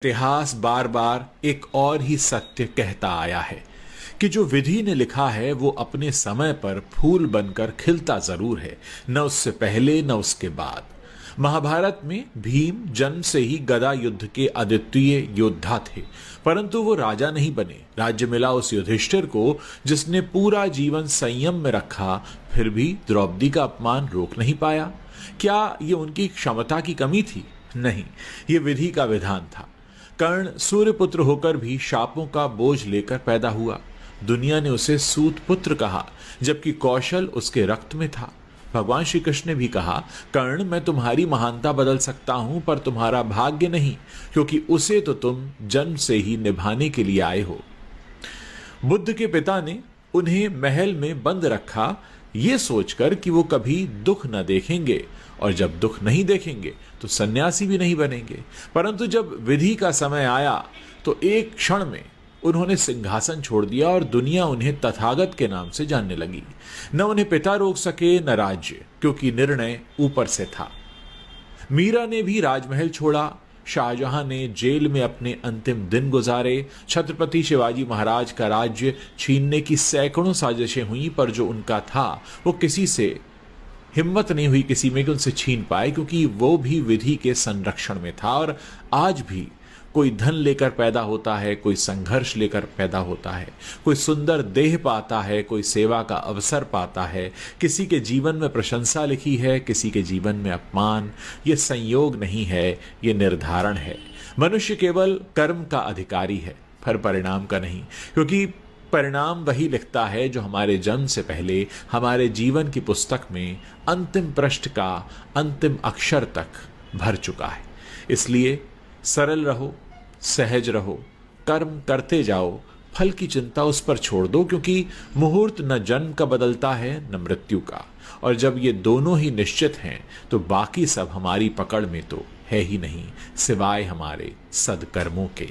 इतिहास बार बार एक और ही सत्य कहता आया है कि जो विधि ने लिखा है वो अपने समय पर फूल बनकर खिलता जरूर है, न उससे पहले न उसके बाद। महाभारत में भीम जन्म से ही गदा युद्ध के अद्वितीय योद्धा थे, परंतु वो राजा नहीं बने। राज्य मिला उस युधिष्ठिर को जिसने पूरा जीवन संयम में रखा, फिर भी द्रौपदी का अपमान रोक नहीं पाया। क्या ये उनकी क्षमता की कमी थी? नहीं, ये विधि का विधान था। कर्ण सूर्यपुत्र होकर भी शापों का बोझ लेकर पैदा हुआ। दुनिया ने उसे सूत पुत्र कहा, जबकि कौशल उसके रक्त में था। भगवान श्री कृष्ण ने भी कहा, कर्ण मैं तुम्हारी महानता बदल सकता हूं, पर तुम्हारा भाग्य नहीं, क्योंकि उसे तो तुम जन्म से ही निभाने के लिए आए हो। बुद्ध के पिता ने उन्हें महल में बंद रखा, ये सोचकर कि वो कभी दुख न देखेंगे, और जब दुख नहीं देखेंगे तो सन्यासी भी नहीं बनेंगे। परंतु जब विधि का समय आया तो एक क्षण में उन्होंने सिंहासन छोड़ दिया और दुनिया उन्हें तथागत के नाम से जानने लगी। न उन्हें पिता रोक सके न राज्य, क्योंकि निर्णय ऊपर से था। मीरा ने भी राजमहल छोड़ा, शाहजहां ने जेल में अपने अंतिम दिन गुजारे। छत्रपति शिवाजी महाराज का राज्य छीनने की सैकड़ों साजिशें हुई, पर जो उनका था वो किसी से हिम्मत नहीं हुई किसी में कि उनसे छीन पाए, क्योंकि वो भी विधि के संरक्षण में था। और आज भी कोई धन लेकर पैदा होता है, कोई संघर्ष लेकर पैदा होता है, कोई सुंदर देह पाता है, कोई सेवा का अवसर पाता है, किसी के जीवन में प्रशंसा लिखी है, किसी के जीवन में अपमान। ये संयोग नहीं है, ये निर्धारण है। मनुष्य केवल कर्म का अधिकारी है, पर परिणाम का नहीं, क्योंकि परिणाम वही लिखता है जो हमारे जन्म से पहले हमारे जीवन की पुस्तक में अंतिम पृष्ठ का अंतिम अक्षर तक भर चुका है। इसलिए सरल रहो, सहज रहो, कर्म करते जाओ, फल की चिंता उस पर छोड़ दो, क्योंकि मुहूर्त न जन्म का बदलता है न मृत्यु का। और जब ये दोनों ही निश्चित हैं तो बाकी सब हमारी पकड़ में तो है ही नहीं, सिवाय हमारे सदकर्मों के।